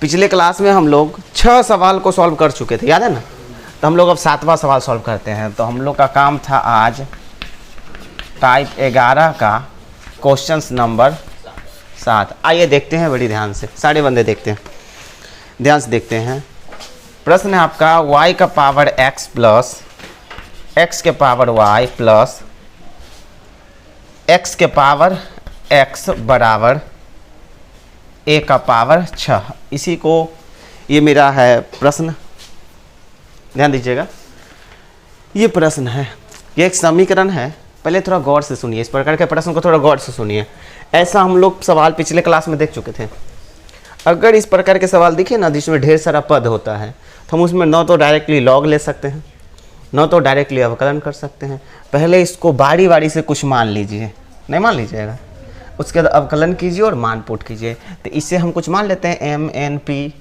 पिछले क्लास में हम लोग 6 सवाल को सॉल्व कर चुके थे, याद है ना। तो हम लोग अब 7वां सवाल सॉल्व करते हैं। तो हम लोग का काम था आज टाइप 11 का क्वेश्चन नंबर 7। आइए देखते हैं बड़ी ध्यान से, सारे बंदे देखते हैं, ध्यान से देखते हैं। प्रश्न है आपका y का पावर x प्लस x के पावर y प्लस x के पावर x बराबर a का पावर 6। इसी को ये मेरा है प्रश्न, ध्यान दीजिएगा। ये प्रश्न है, ये एक समीकरण है। पहले थोड़ा गौर से सुनिए, इस प्रकार के प्रश्न को थोड़ा गौर से सुनिए। ऐसा हम लोग सवाल पिछले क्लास में देख चुके थे। अगर इस प्रकार के सवाल दिखे ना जिसमें ढेर सारा पद होता है, तो हम उसमें न तो डायरेक्टली लॉग ले सकते हैं, न तो डायरेक्टली अवकलन कर सकते हैं। पहले इसको बारी बारी से कुछ मान लीजिए, नहीं मान लीजिएगा, उसके बाद अवकलन कीजिए और मान पुट कीजिए। तो इससे हम कुछ मान लेते हैं, एम एन पी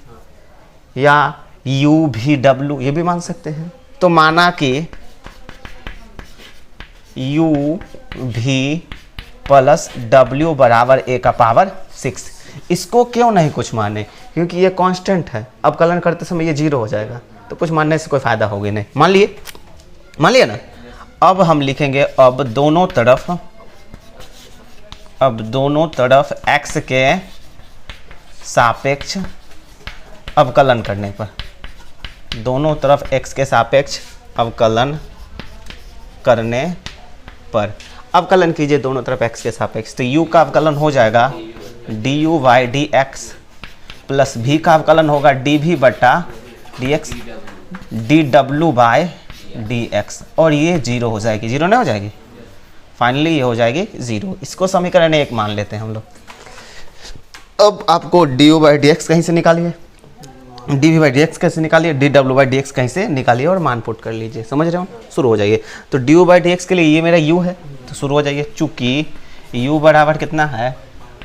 या यू भी डब्ल्यू, ये भी मान सकते हैं। तो माना कि यू भी प्लस डब्ल्यू बराबर ए का पावर 6। इसको क्यों नहीं कुछ माने, क्योंकि ये कांस्टेंट है। अवकलन करते समय ये 0 हो जाएगा, तो कुछ मानने से कोई फायदा होगी नहीं। मान लिए ना। अब हम लिखेंगे अब दोनों तरफ x के सापेक्ष अवकलन करने पर, दोनों तरफ x के सापेक्ष अवकलन करने पर अवकलन कीजिए दोनों तरफ x के सापेक्ष। तो u का अवकलन हो जाएगा du by d x plus v का अवकलन होगा dv बटा dx dw बाय dx, और ये 0 हो जाएगी। 0 नहीं हो जाएगी, फाइनली ये हो जाएगी 0। इसको समीकरण 1 मान लेते हैं हम लोग। अब आपको du बाई डी एक्स कहीं से निकालिए, dv बाई डी एक्स कैसे निकालिए, dw बाई डी एक्स कहीं से निकालिए और मान पुट कर लीजिए। समझ रहे हो, शुरू हो जाइए। तो du बाई डी एक्स के लिए ये मेरा u है, तो शुरू हो जाइए। चूँकि u बराबर कितना है,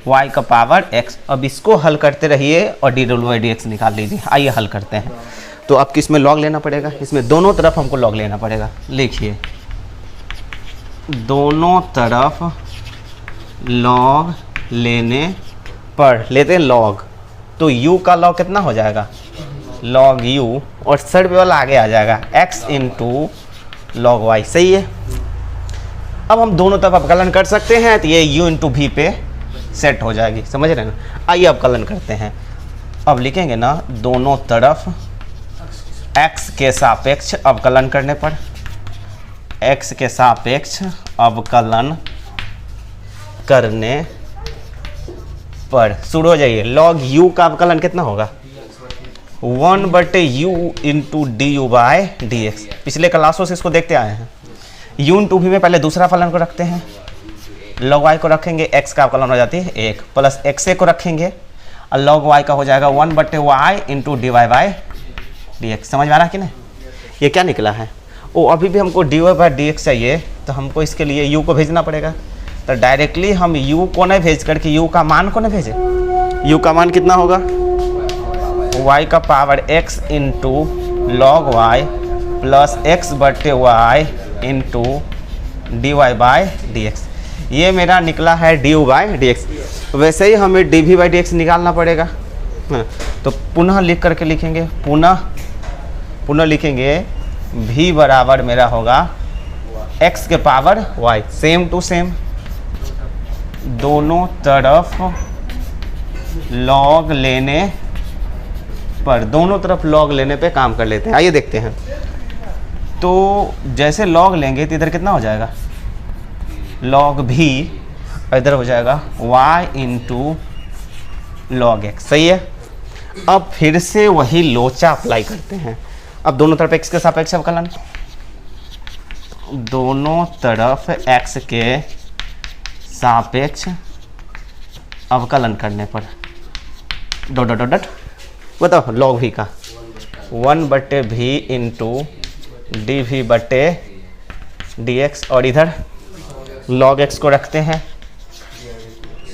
y का पावर x। अब इसको हल करते रहिए और dw बाई डी एक्स निकाल लीजिए। आइए हल करते हैं। तो आपको इसमें लॉग लेना पड़ेगा, इसमें दोनों तरफ हमको लॉग लेना पड़ेगा। लिखिए, दोनों तरफ लॉग लेने पर, लेते हैं लॉग, तो u का लॉग कितना हो जाएगा, लॉग u, और सर्व वाला आगे आ जाएगा x इंटू लॉग y। सही है। अब हम दोनों तरफ अवकलन कर सकते हैं, तो ये u इंटू v पे सेट हो जाएगी। समझ रहे हैं ना। आइए अवकलन करते हैं। अब लिखेंगे ना, दोनों तरफ x के सापेक्ष अवकलन करने पर, x के सापेक्ष अवकलन करने पर शुरू हो जाइए। लॉग u का अवकलन कितना होगा, 1/u into d u by d x. पिछले क्लासों से इसको देखते आए हैं। u इंटू v में पहले दूसरा फलन को रखते हैं, लॉग y को रखेंगे, x का अवकलन हो जाती है 1, प्लस xa को रखेंगे और लॉग y का हो जाएगा 1/y into d y by d x. समझ में आ रहा है कि नहीं। ये क्या निकला है, वो अभी भी हमको d y by d x चाहिए, तो हमको इसके लिए u को भेजना पड़ेगा। तो डायरेक्टली हम u को नहीं भेज करके u का मान को नहीं भेजे। u का मान कितना होगा, y का power x into log y plus x/y into d y by d x. ये मेरा निकला है डी बाई डी एक्स। वैसे ही हमें d v by d x निकालना पड़ेगा। तो पुनः लिख करके लिखेंगे, पुनः लिखेंगे v बराबर मेरा होगा x के power y, same to same. दोनों तरफ लॉग लेने पर, दोनों तरफ लॉग लेने पे काम कर लेते हैं। आइए देखते हैं। तो जैसे लॉग लेंगे तो इधर कितना हो जाएगा, लॉग भी, इधर हो जाएगा y इंटू लॉग x। सही है। अब फिर से वही लोचा अप्लाई करते हैं। अब दोनों तरफ x के सापेक्ष अवकलन, दोनों तरफ x के सापेक्ष अवकलन करने पर, डॉट डॉट डॉट बताओ, लॉग v का 1/v इंटू डी वी बटे डी एक्स, और इधर लॉग x को रखते हैं,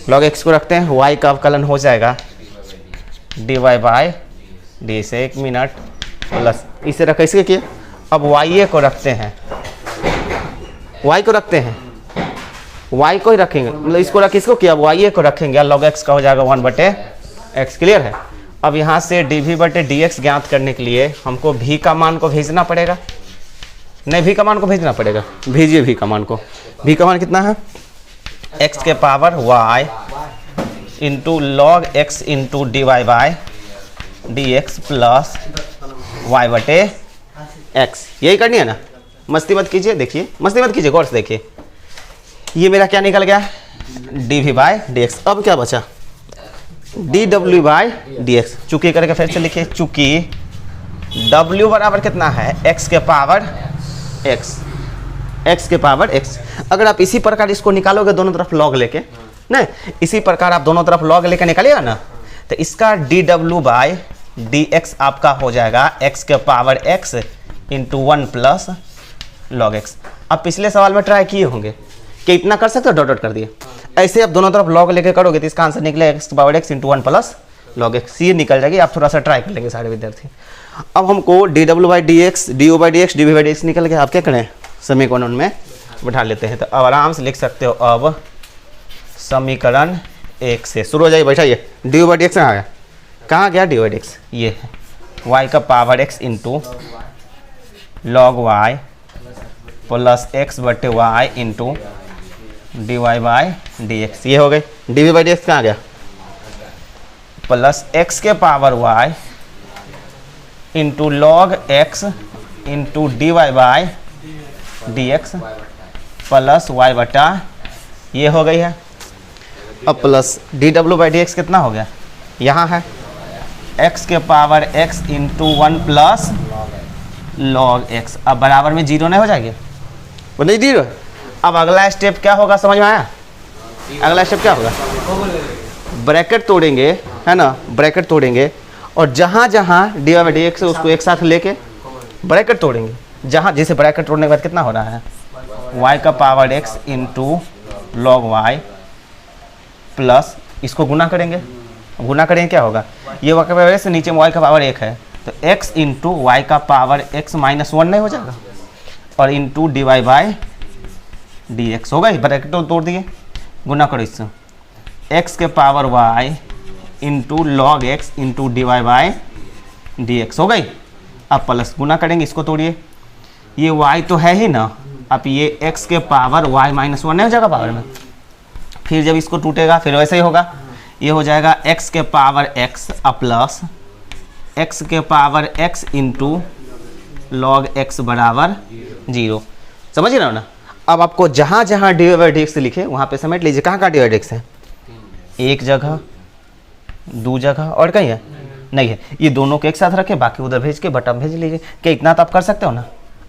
लॉग x को रखते हैं, y का अवकलन हो जाएगा डी वाई बाई डी से, 1 मिनट, प्लस इसे रख इसके किए। अब y को रखते हैं, y को रखते हैं, y को ही रखेंगे, मतलब इसको रख, इसको किया, y को रखेंगे, लॉग x का हो जाएगा 1/x। क्लियर है। अब यहाँ से dv/dx ज्ञात करने के लिए हमको v का मान को भेजना पड़ेगा, नहीं v का मान को भेजना पड़ेगा, भेजिए v का मान को। v का मान कितना है, x के power y into log x into dy/dx plus y/x। यही करनी है ना, मस्ती मत कीजिए, देखिए मस्ती मत कीजिए, गौर से देखिए। ये मेरा क्या निकल गया, dv/dx। अब क्या बचा, dw/dx। चूंकि करके फिर से लिखिए, चूंकि w बराबर कितना है, x के पावर x। अगर आप इसी प्रकार इसको निकालोगे दोनों तरफ लॉग लेके, नहीं इसी प्रकार आप दोनों तरफ लॉग लेके निकालिएगा ना, तो इसका dw/dx आपका हो जाएगा x के power x into 1 plus log x। अब पिछले सवाल में ट्राई किए होंगे कि इतना कर सकते हो, डॉट डॉट कर दिए। ऐसे आप दोनों तरफ लॉग लेके करोगे तो इसका आंसर निकलेगा x के power x into 1 plus log x। ये निकल जाएगी, आप थोड़ा सा ट्राई कर लेंगे सारे विद्यार्थी। अब हमको dw/dx, du/dx, dv/dx निकल गया। आप क्या करें, समीकरण में बैठा लेते हैं। तो अब आराम से लिख सकते हो, अब समीकरण 1 से शुरू हो जाइए, बैठाइए। dv/dx कहाँ गया dv/dx, ये है y का power x into log y plus x/y into dy/dx। ये हो गई। dv/dx कहाँ गया, प्लस x के power y into log x into dy/dx plus y/, ये हो गई है। अब प्लस dw/dx कितना हो गया, यहाँ है x के power x into 1 plus log x। अब बराबर में 0 नहीं हो जाएगी, वो नहीं 0। अब अगला स्टेप क्या होगा, समझ में आया, अगला स्टेप क्या होगा, ब्रैकेट तोड़ेंगे, है ना, ब्रैकेट तोड़ेंगे और जहाँ जहाँ dv/dx है उसको एक साथ लेके ब्रैकेट तोड़ेंगे। जहाँ जैसे ब्रैकेट तोड़ने के बाद कितना हो रहा है, y का power x into log y plus इसको गुना करेंगे, गुना करेंगे क्या होगा, ये y का पावर x नीचे में y का पावर 1 है तो x इंटू y का पावर x माइनस 1 नहीं हो जाएगा, और इंटू dy/dx होगा। ब्रैकेट तोड़ दिए, गुना करो इससे, x के power y into log x into dy/dx हो गई। अब प्लस गुना करेंगे, इसको तोड़िए, ये y तो है ही ना, अब ये x के पावर y माइनस 1 नहीं हो जाएगा पावर में, फिर जब इसको टूटेगा फिर वैसे ही होगा, ये हो जाएगा x के पावर x प्लस x के power x into log x बराबर 0। समझिए ना। अब आपको जहाँ जहाँ dv/dx लिखे वहाँ पे समेट लीजिए। कहाँ कहाँ dv/dx है, एक जगह, दो जगह और कहीं है, नहीं है। ये दोनों को एक साथ रखें, बाकी उधर भेज के बटन भेज लीजिए। क्या इतना तो आप कर सकते हो ना,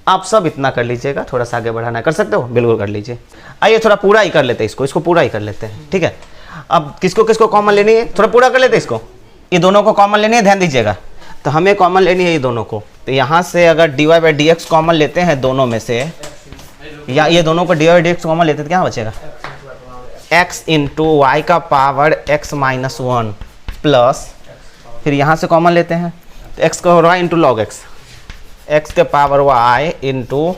आप सब इतना कर लीजिएगा, थोड़ा सा आगे बढ़ाना कर सकते हो, बिल्कुल कर लीजिए। आइए थोड़ा पूरा ही कर लेते हैं इसको पूरा ही कर लेते हैं, ठीक है। अब किसको किसको कॉमन लेनी है, थोड़ा पूरा कर लेते हैं इसको। ये दोनों को कॉमन लेनी है, ध्यान दीजिएगा। तो हमें कॉमन लेनी है ये दोनों को, तो यहाँ से अगर dy/dx कॉमन लेते हैं दोनों में से, या ये दोनों को dy/dx कॉमन लेते हैं तो क्या बचेगा, x इंटू वाई का पावर x माइनस 1 प्लस, फिर यहाँ से कॉमन लेते हैं तो x का y into log x, x के power y into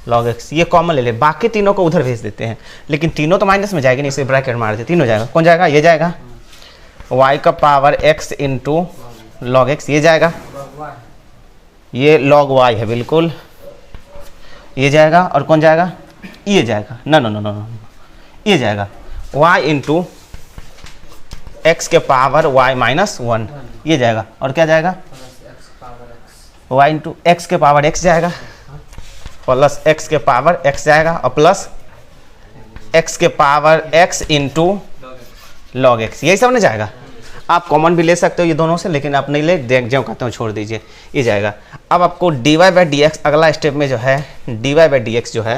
log x, ये कॉमन ले ले। बाकी तीनों को उधर भेज देते हैं, लेकिन तीनों तो माइनस में जाएगी नहीं, इसे ब्रैकेट मार देते, तीनों जाएगा। कौन जाएगा, ये जाएगा y का power x into log x, ये जाएगा, ये लॉग y है बिल्कुल, ये जाएगा। और कौन जाएगा, ये जाएगा, नो, ये जाएगा y इंटू x के पावर y माइनस 1, ये जाएगा। और क्या जाएगा, y इंटू x के पावर x जाएगा, प्लस x के पावर x जाएगा, और प्लस x के power x into log x, यही सब नहीं जाएगा। आप कॉमन भी ले सकते हो ये दोनों से, लेकिन आप नहीं ले, देख जो कहते हो छोड़ दीजिए, ये जाएगा। अब आपको dy/dx अगला स्टेप में जो है dy/dx जो है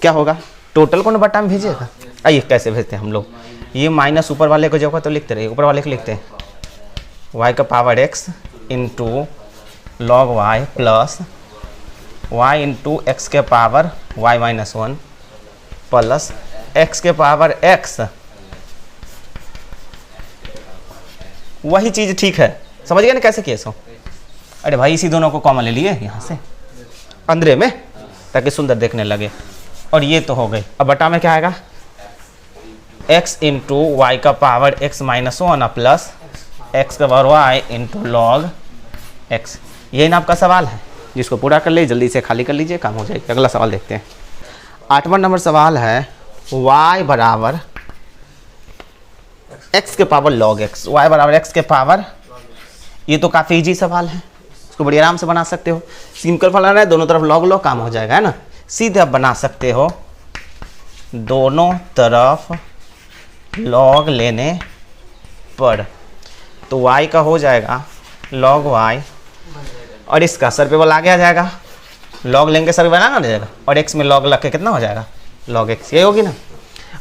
क्या होगा, टोटल को ना बटा में भेजिएगा। आइए कैसे भेजते हैं हम लोग, ये माइनस ऊपर वाले को जो होगा तो लिखते रहिए, ऊपर वाले को लिखते हैं y का power x into log y plus y into x के power y minus 1 plus x के पावर x, वही चीज़ ठीक है। समझ गए ना कैसे किए सो। अरे भाई इसी दोनों को कॉमन ले लिए यहाँ से अंदर में, ताकि सुंदर देखने लगे। और ये तो हो गई। अब बटा में क्या आएगा, x इंटू वाई का power x minus 1 plus X का power Y into log X. यही ना आपका सवाल है, जिसको पूरा कर लीजिए, जल्दी से खाली कर लीजिए, काम हो जाएगा। अगला सवाल देखते हैं। 8वां नंबर सवाल है y बराबर x के पावर लॉग x, y बराबर x के पावर। ये तो काफ़ी इजी सवाल है, इसको बड़ी आराम से बना सकते हो। सिंपल फलन है, दोनों तरफ लॉग लो, काम हो जाएगा, है ना। सीधे आप बना सकते हो, दोनों तरफ लॉग लेने पर तो y का हो जाएगा लॉग y, और इसका सर पे वाला आगे आ जाएगा, लॉग लेंगे सर पे वाला ना जाएगा, और x में लॉग लग के कितना हो जाएगा लॉग x, ये होगी ना।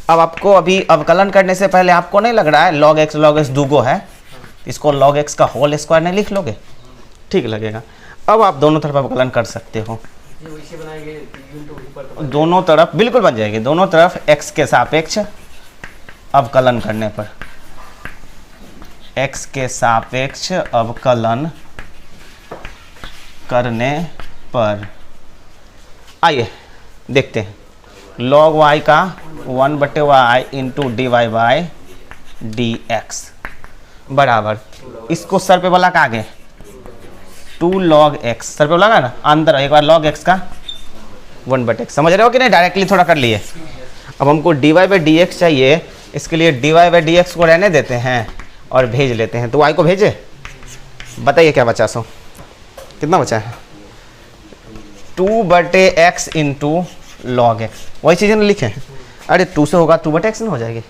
अब आपको अभी अवकलन करने से पहले आपको नहीं लग रहा है लॉग x दूगो है, इसको log x का होल स्क्वायर नहीं लिख लोगे, ठीक लगेगा। अब आप दोनों तरफ अवकलन कर सकते हो, दोनों तरफ बिल्कुल बन जाएगी, दोनों तरफ x के सापेक्ष अवकलन करने पर, x के सापेक्ष अवकलन करने पर आइए देखते हैं। log y का 1/y into d y by d x बराबर, इसको सर पे बोला का आगे 2 log x, सर पे बोला ना अंदर एक बार log x का 1/x, समझ रहे हो कि नहीं, डायरेक्टली थोड़ा कर लिए। अब हमको dy बाई डी एक्स चाहिए, इसके लिए dy बाई डी एक्स को रहने देते हैं और भेज लेते हैं। तो y को भेजे, बताइए क्या बचा, सो कितना बचा है 2/x इंटू लॉग एक्स, वही चीज़ें लिखे हैं। अरे 2 से होगा 2/x नहीं हो जाएगी,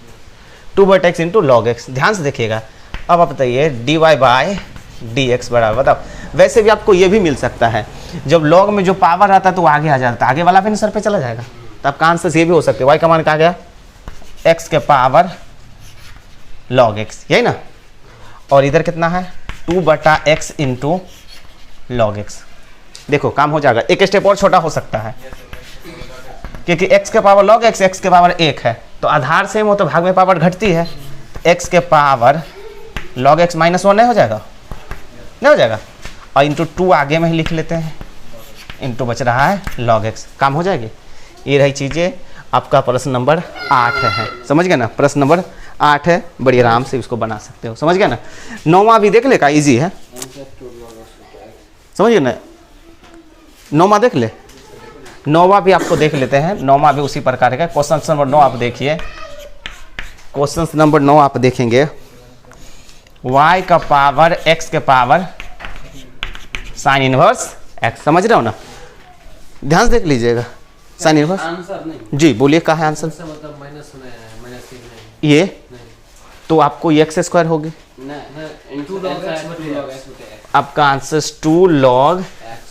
2/x इंटू लॉग एक्स। ध्यान से देखिएगा। अब आप बताइए d y by d x बराबर, बताओ। वैसे भी आपको ये भी मिल सकता है, जब लॉग में जो पावर आता है तो आगे आ जाता है, आगे वाला भी सर पे चला जाएगा, तो आपका आंसर ये भी हो सकता है। वाई का मान कहा गया x के पावर लॉग एक्स, यही ना। और इधर कितना है 2/x इंटू लॉग एक्स। देखो काम हो जाएगा, एक स्टेप और छोटा हो सकता है, क्योंकि x के पावर लॉग एक्स, x के पावर 1 है, तो आधार सेम हो तो भाग में पावर घटती है। x के पावर लॉग एक्स -1 नहीं हो जाएगा, नहीं हो जाएगा, और इंटू 2 आगे में ही लिख लेते हैं, इंटू बच रहा है लॉग एक्स, काम हो जाएगी। ये रही चीज़ें, आपका प्रश्न नंबर 8 है, समझ गए ना। प्रश्न नंबर 8 है, बड़ी आराम से इसको बना सकते हो, समझ गए ना। 9वां भी देख ले, का ईजी है, समझिए ना। 9वां देख ले, 9वां भी आपको देख लेते हैं। 9वां भी उसी प्रकार का। क्वेश्चन नंबर 9 आप देखिए, क्वेश्चन नंबर 9 आप देखेंगे, y का पावर x के पावर साइन इनवर्स x, समझ रहे हो ना। ध्यान से देख लीजिएगा, साइन इनवर्स आंसर नहीं जी, बोलिए कहाँ है आंसर, मतलब माइनस होना है, माइनस ये तो आपको ये x स्क्वायर होगी, आपका आंसर 2 log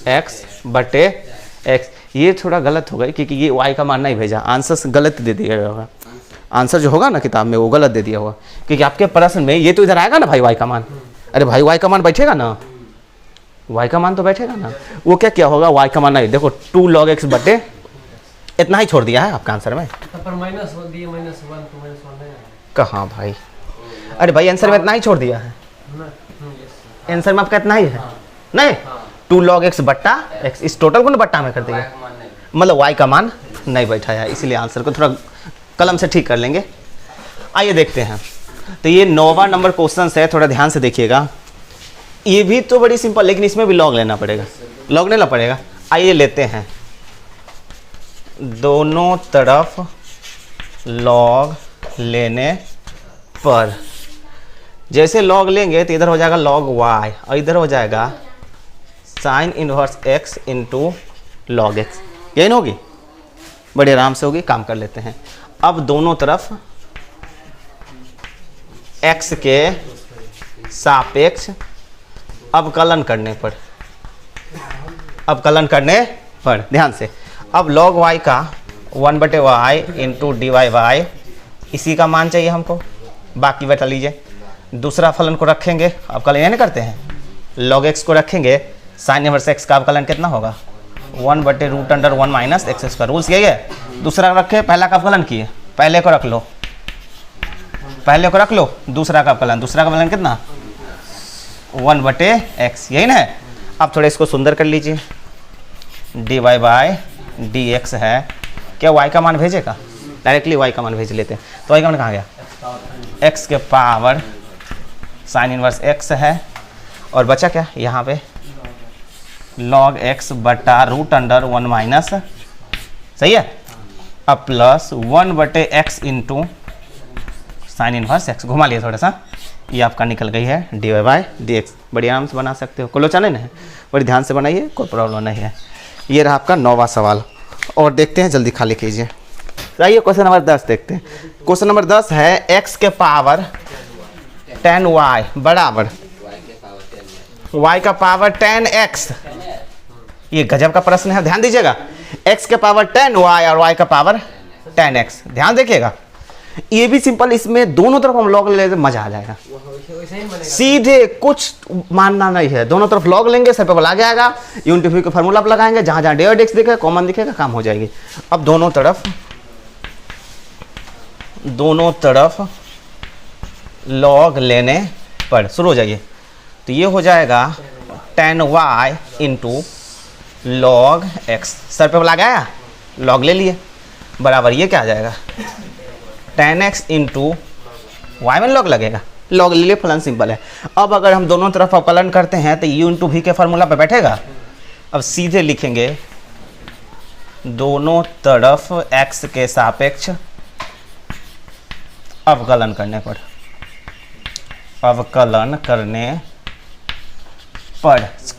x बटे x। ये थोड़ा गलत होगा क्योंकि ये y का मान नहीं भेजा, आंसर गलत दे दिया होगा, आंसर जो होगा ना किताब में वो गलत दे दिया होगा, क्योंकि आपके प्रश्न में ये तो इधर आएगा ना भाई y का मान। अरे भाई y का मान बैठेगा ना, y का मान तो बैठेगा ना। वो क्या क्या होगा, y का मान नहीं, देखो 2 log x बटे इतना ही छोड़ दिया है आपका आंसर में। पर माइनस दिए, -1 तो -1 नहीं कहाँ भाई, अरे भाई आंसर में इतना ही छोड़ दिया है, आंसर में आपका इतना ही है नहीं, 2 log x बट्टा x, इस टोटल को ना बट्टा में कर दिया, मतलब y का मान नहीं बैठा है, इसलिए आंसर को थोड़ा कलम से ठीक कर लेंगे। आइए देखते हैं, तो ये 9वां नंबर क्वेश्चन है, थोड़ा ध्यान से देखिएगा। ये भी तो बड़ी सिंपल, लेकिन इसमें भी लॉग लेना पड़ेगा, लॉग लेना पड़ेगा। आइए लेते हैं, दोनों तरफ लॉग लेने पर, जैसे लॉग लेंगे तो इधर हो जाएगा log y और इधर हो जाएगा sine inverse x into log X, यही ना होगी, बड़े आराम से होगी, काम कर लेते हैं। अब दोनों तरफ x के सापेक्ष अवकलन करने पर, अवकलन करने पर ध्यान से, अब log y का 1/y into d y by, इसी का मान चाहिए हमको, बाकी बैठा लीजिए। दूसरा फलन को रखेंगे, अवकलन नहीं करते हैं, log x को रखेंगे, साइन इनवर्स x का अवकलन कितना होगा 1/√(1 - x स्क्वायर, रूल्स यही है। दूसरा रखे, पहला का अवकलन किए, पहले को रख लो, पहले को रख लो, दूसरा का अवकलन, दूसरा का अवकलन कितना 1/x, यही ना है। अब थोड़ा इसको सुंदर कर लीजिए, d y by d x है, क्या y का मान भेजेगा, डायरेक्टली y का मान भेज लेते हैं। तो y का मान कहाँ गया, x के पावर साइन इनवर्स एक्स है, और बचा क्या यहाँ पे log x बटा रूट अंडर 1 माइनस, सही है, अब प्लस 1 बटे x into sine inverse x, घुमा लिया थोड़ा सा, ये आपका निकल गई है d y by d x. बड़ी आराम से बना सकते हो, कोई लोचा नहीं है, बड़ी ध्यान से बनाइए, कोई प्रॉब्लम नहीं है। ये रहा आपका 9वां सवाल, और देखते हैं, जल्दी खाली कीजिए। आइए क्वेश्चन नंबर 10 देखते हैं। क्वेश्चन नंबर 10 है x के पावर 10y बराबर y का पावर 10x। ये गजब का प्रश्न है, ध्यान दीजिएगा। x के पावर 10y और y का पावर 10x, ध्यान देखिएगा। ये भी सिंपल, इसमें दोनों तरफ हम लॉग ले लेते मजा आ जाएगा, सीधे कुछ मानना नहीं है, दोनों तरफ लॉग लेंगे, सब पे लग जाएगा, यूनिटी का फार्मूला लगाएंगे, जहां जहां डी एक्स दिखेगा कॉमन दिखेगा, काम हो जाएगी। अब दोनों तरफ लॉग लेने पर शुरू हो जाइए, तो ये हो जाएगा 10y into log x, sir पे लगाया, लॉग ले लिए, बराबर ये क्या आ जाएगा 10x इंटू वाई में लॉग लगेगा, लॉग ले लिए, फलन सिंपल है। अब अगर हम दोनों तरफ अवकलन करते हैं तो u इंटू वी के फार्मूला पे बैठेगा। अब सीधे लिखेंगे दोनों तरफ x के सापेक्ष अवकलन करने पर,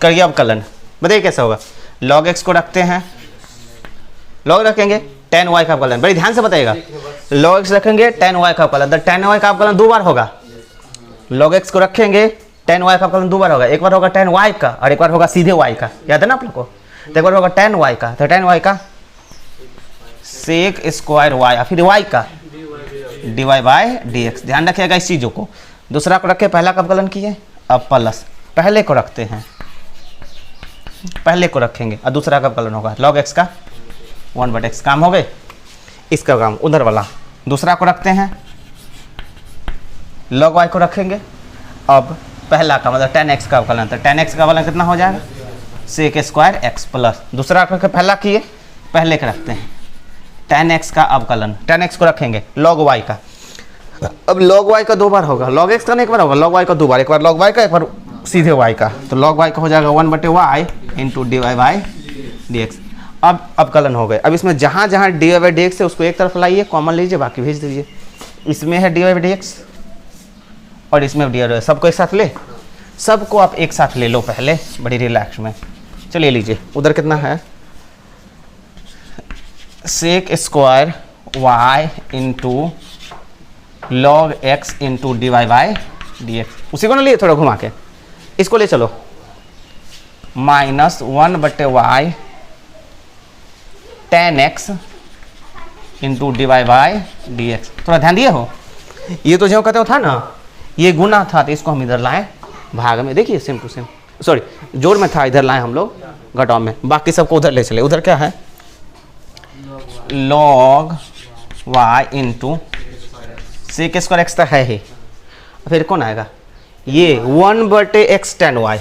करिए अवकलन, बताइए कैसा होगा। log x को रखते हैं, log रखेंगे 10y का अवकलन, बड़ी ध्यान से बताइएगा, log x रखेंगे 10y का अवकलन, तो 10y का अवकलन 2 बार होगा। log x को रखेंगे 10y का अवकलन 2 बार होगा, एक बार होगा 10y का और एक बार होगा सीधे y का, याद है ना आप लोग को। तो एक बार होगा 10y का, तो 10y का सेक स्क्वायर y, और फिर y का dy बाई dx, ध्यान रखिएगा इस चीज़ों को। दूसरा को रखे, पहला का अवकलन किए, अब प्लस पहले को रखते हैं, पहले को रखेंगे और दूसरा का अवकलन होगा log x का 1/x, काम हो गए। इसका काम उधर वाला, दूसरा को रखते हैं, log y को रखेंगे, अब पहला का मतलब 10x का अवकलन, तो 10x का अवकलन कितना हो जाएगा सेक स्क्वायर x प्लस, दूसरा को पहला किए, पहले के रखते हैं 10x का अवकलन, 10x को रखेंगे log y का, अब log y का 2 बार होगा, log x का नहीं एक बार होगा, log y का 2 बार, एक बार log y का, एक बार सीधे y का, तो log y का हो जाएगा 1/y into d y by d x. अब अवकलन हो गए। अब इसमें जहाँ जहाँ d y by d x है उसको एक तरफ लाइए, कॉमन लीजिए, बाकी भेज दीजिए। इसमें है d y by d x और इसमें डी वाई, सबको एक साथ ले, सबको आप एक साथ ले लो पहले, बड़ी रिलैक्स में। चलिए लीजिए, उधर कितना है sec square y into log x into d y by d x, उसी को ना लिए थोड़ा घुमा के, इसको ले चलो -1/y 10x into d y by d x. थोड़ा ध्यान दिए हो, ये तो जो कहते हो था ना, ये गुना था, तो इसको हम इधर लाए भाग में, देखिए सेम टू सेम, सॉरी जोड़ में था, इधर लाए हम लोग घटाव में, बाकी सबको उधर ले चले। उधर क्या है log y into sec square x तक है ही, फिर कौन आएगा ये 1/x tan y,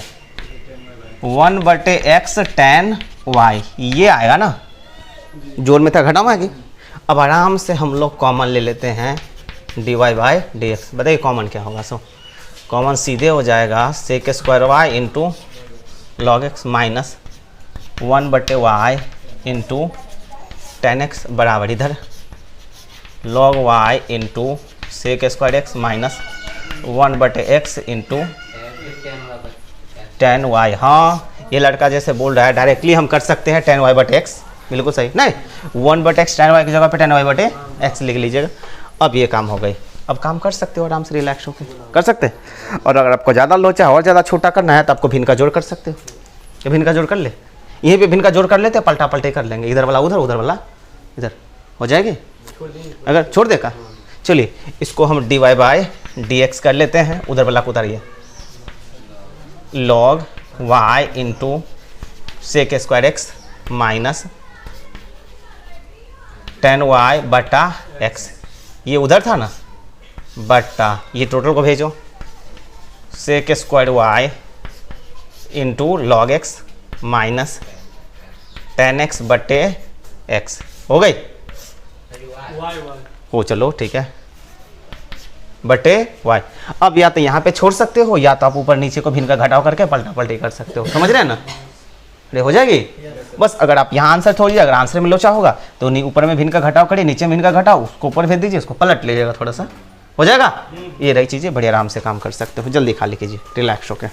1/x tan y, ये आएगा ना, जोड़ में था घटाव आएगी। अब आराम से हम लोग कॉमन ले लेते हैं d y by d x, बताइए कॉमन क्या होगा। सो कॉमन सीधे हो जाएगा sec square y into log x minus 1/y into ten x बराबर इधर log y into sec square x minus 1/x into 10y। हाँ, ये लड़का जैसे बोल रहा है डायरेक्टली हम कर सकते हैं 10y/x, बिल्कुल सही, नहीं 1/x 10y की जगह पे 10y/x लिख लीजिएगा। अब ये काम हो गई, अब काम कर सकते हो आराम से रिलैक्स होकर कर सकते हैं। और अगर आपको ज़्यादा लोचा और ज़्यादा छोटा करना है तो आपको भिन्न का जोड़ कर सकते हो, ये भिन्न का जोड़ कर ले, यहीं पे भिन्न का जोड़ कर लेते, पलटा पलटे कर लेंगे, इधर वाला उधर, उधर वाला इधर, हो जाएगी अगर छोड़ देगा। चलिए इसको हम d y by d x कर लेते हैं, उधर वाला को उतारिए, log y into sec square x minus 10y/x, ये उधर था ना बट्टा, ये टोटल को भेजो sec square y into log x minus 10x/x, हो गई हो, चलो ठीक है। बटे वाई। अब या तो यहाँ पे छोड़ सकते हो या तो आप ऊपर नीचे को भिन्न का घटाव करके पलटा पलटी कर सकते हो, समझ रहे हैं ना। अरे हो जाएगी। बस अगर आप यहाँ आंसर छोड़िए, अगर आंसर में लोचा होगा तो ऊपर में भिन्न का घटाव करिए, नीचे में भिन्न का घटाव, उसको ऊपर भेज दीजिए, उसको पलट लीजिएगा थोड़ा सा, हो जाएगा। ये रही चीज़ें, बड़े आराम से काम कर सकते हो। जल्दी खाली कीजिए, रिलैक्स होकर।